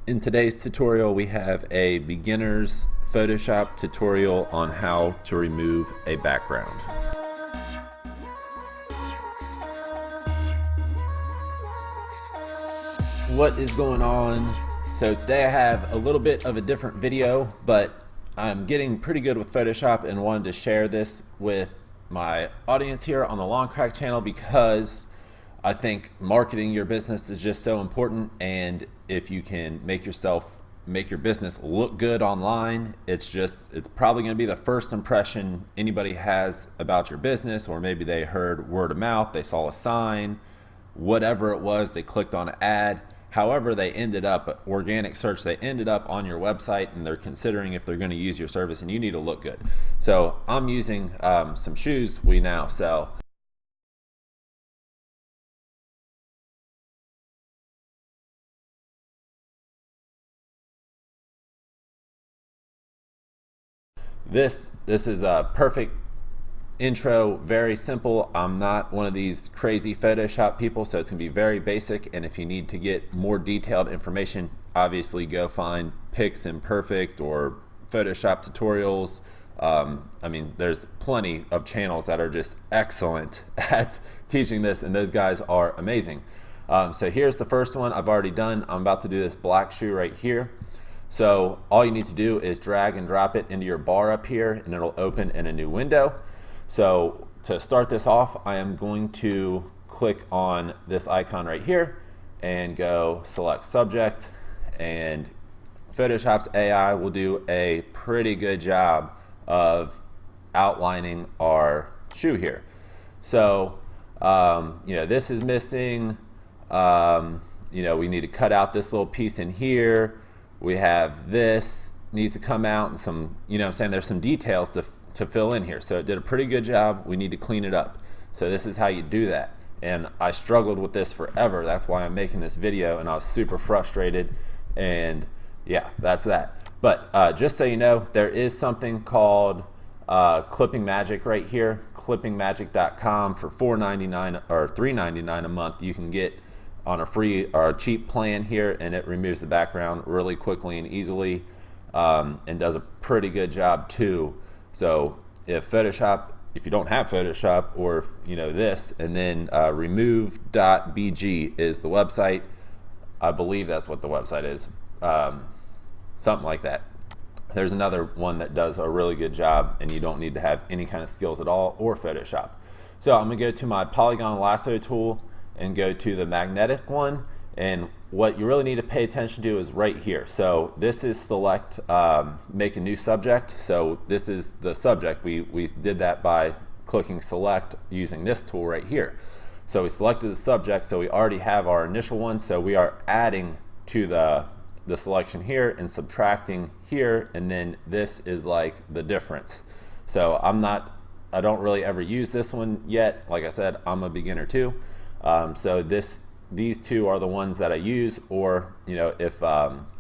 In today's tutorial, we have a beginner's Photoshop tutorial on how to remove a background. What is going on? So today I have a little bit of a different video, but I'm getting pretty good with Photoshop and wanted to share this with my audience here on the Long Crack channel because I think marketing your business is just so important, and if you can make your business look good online, it's probably going to be the first impression anybody has about your business, or maybe they heard word of mouth, they saw a sign, whatever it was, they clicked on an ad. However, they ended up organic search, they ended up on your website, and they're considering if they're going to use your service, and you need to look good. So I'm using some shoes we now sell. This is a perfect intro, very simple. I'm not one of these crazy Photoshop people, so it's gonna be very basic, and if you need to get more detailed information, obviously go find Pix Imperfect or Photoshop tutorials. I mean, there's plenty of channels that are just excellent at teaching this, and those guys are amazing. So here's the first one I've already done. I'm about to do this black shoe right here. So all you need to do is drag and drop it into your bar up here, and it'll open in a new window. So to start this off, I am going to click on this icon right here and go select subject, and Photoshop's AI will do a pretty good job of outlining our shoe here. So this is missing. We need to cut out this little piece in here. We have this needs to come out, and some, there's some details to fill in here. So it did a pretty good job. We need to clean it up. So this is how you do that. And I struggled with this forever. That's why I'm making this video, and I was super frustrated. And yeah, that's that. But just so you know, there is something called Clipping Magic right here, clippingmagic.com. For $4.99 or $3.99 a month, you can get on a free or a cheap plan here, and it removes the background really quickly and easily, and does a pretty good job too. So if you don't have Photoshop, or if this, and then remove.bg is the website. I believe that's what the website is, something like that. There's another one that does a really good job, and you don't need to have any kind of skills at all or Photoshop. So I'm gonna go to my polygon lasso tool and go to the magnetic one, and what you really need to pay attention to is right here. So this is select, make a new subject. So this is the subject. We did that by clicking select using this tool right here. So we selected the subject, so we already have our initial one, so we are adding to the selection here and subtracting here, and then this is like the difference. So I don't really ever use this one yet. Like I said, I'm a beginner too. So these two are the ones that I use, or if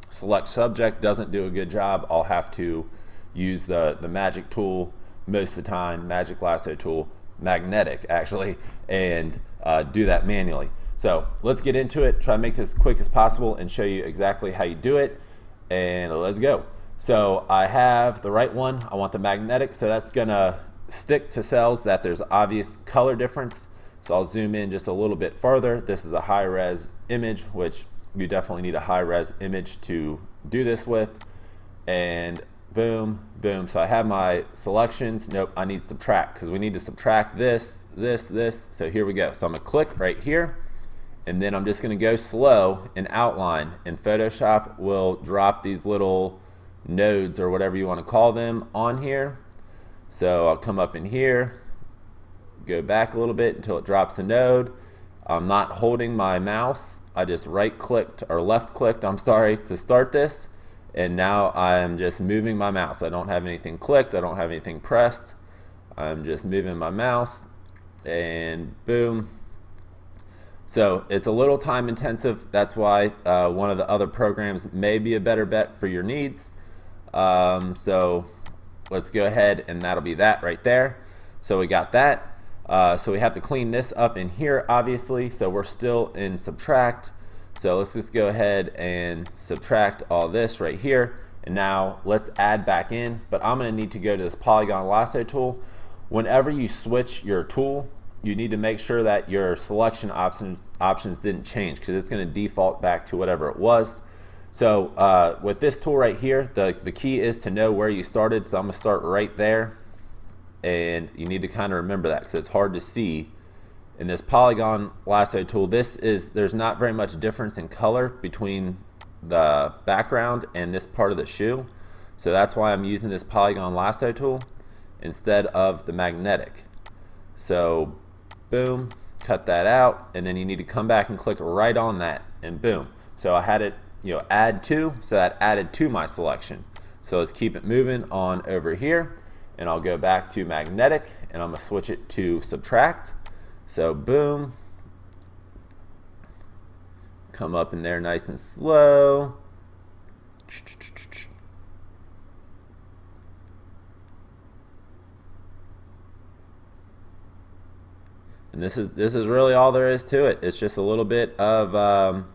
select subject doesn't do a good job, I'll have to use the magic tool most of the time, magic lasso tool, magnetic actually, and do that manually. So let's get into it, try to make this as quick as possible and show you exactly how you do it, and let's go. So I have the right one. I want the magnetic, so that's gonna stick to cells that there's obvious color difference. So I'll zoom in just a little bit farther. This is a high-res image, which you definitely need a high-res image to do this with. And boom, boom. So I have my selections. Nope, I need subtract, because we need to subtract this, this, this. So here we go. So I'm gonna click right here, and then I'm just gonna go slow and outline, and Photoshop will drop these little nodes, or whatever you wanna call them, on here. So I'll come up in here, go back a little bit until it drops a node. I'm not holding my mouse. I just left clicked, I'm sorry, to start this. And now I'm just moving my mouse. I don't have anything clicked. I don't have anything pressed. I'm just moving my mouse, and boom. So it's a little time intensive. That's why one of the other programs may be a better bet for your needs. So let's go ahead, and that'll be that right there. So we got that. So we have to clean this up in here, obviously. So we're still in subtract. So let's just go ahead and subtract all this right here. And now let's add back in, but I'm gonna need to go to this polygon lasso tool. Whenever you switch your tool, you need to make sure that your selection options didn't change, because it's gonna default back to whatever it was. So with this tool right here, the key is to know where you started. So I'm gonna start right there. And you need to kind of remember that, because it's hard to see in this polygon lasso tool. There's not very much difference in color between the background and this part of the shoe. So that's why I'm using this polygon lasso tool instead of the magnetic. So boom, cut that out, and then you need to come back and click right on that, and boom. So I had it, add to, so that added to my selection. So let's keep it moving on over here, and I'll go back to magnetic, and I'm gonna switch it to subtract. So boom, come up in there nice and slow. And this is really all there is to it. It's just a little bit of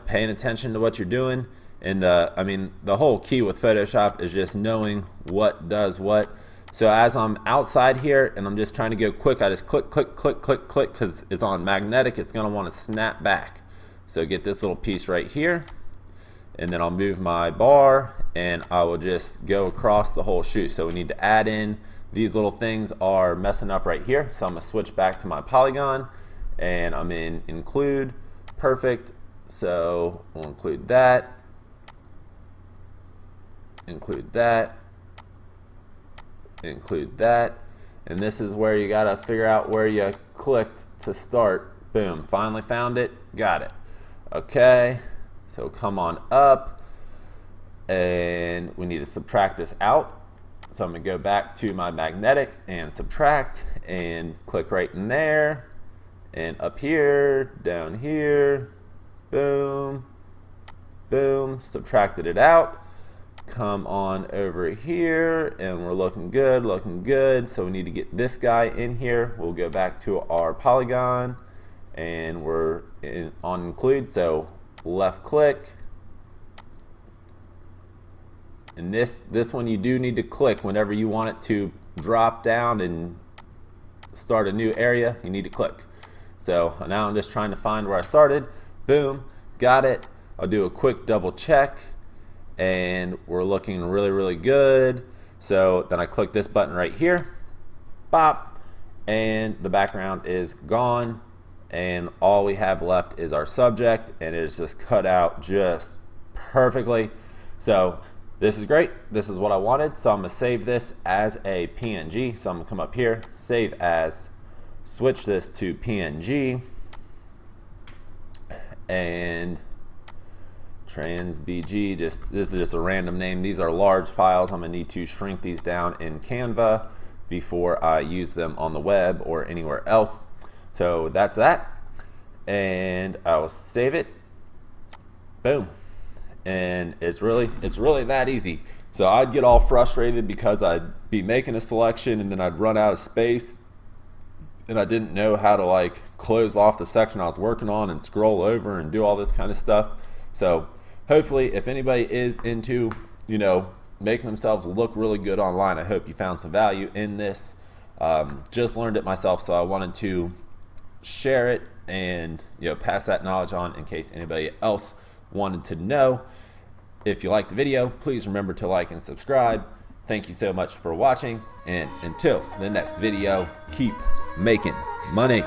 paying attention to what you're doing. And the whole key with Photoshop is just knowing what does what. So as I'm outside here and I'm just trying to go quick, I just click, click, click, click, click, because it's on magnetic. It's gonna want to snap back. So get this little piece right here, and then I'll move my bar and I will just go across the whole shoe. So we need to add in, these little things are messing up right here. So I'm gonna switch back to my polygon, and I'm in include, perfect. So we'll include that, include that, include that. And this is where you gotta figure out where you clicked to start. Boom, finally found it, got it. Okay, so come on up, and we need to subtract this out. So I'm gonna go back to my magnetic and subtract, and click right in there, and up here, down here, boom, boom, subtracted it out. Come on over here, and we're looking good, looking good. So we need to get this guy in here. We'll go back to our polygon, and we're on include. So left click, and this one you do need to click whenever you want it to drop down and start a new area. You need to click. So now I'm just trying to find where I started. Boom, got it. I'll do a quick double check, and we're looking really, really good. So then I click this button right here, bop, and the background is gone, and all we have left is our subject, and it is just cut out just perfectly. So this is great. This is what I wanted. So I'm gonna save this as a PNG. So I'm gonna come up here, save as, switch this to PNG, and trans.bg, this is just a random name. These are large files. I'm gonna need to shrink these down in Canva before I use them on the web or anywhere else. So that's that, and I will save it. Boom. And it's really that easy. So I'd get all frustrated because I'd be making a selection and then I'd run out of space, and I didn't know how to like close off the section I was working on and scroll over and do all this kind of stuff. So hopefully, if anybody is into, making themselves look really good online, I hope you found some value in this. Just learned it myself, so I wanted to share it and pass that knowledge on in case anybody else wanted to know. If you liked the video, please remember to like and subscribe. Thank you so much for watching, and until the next video, keep making money.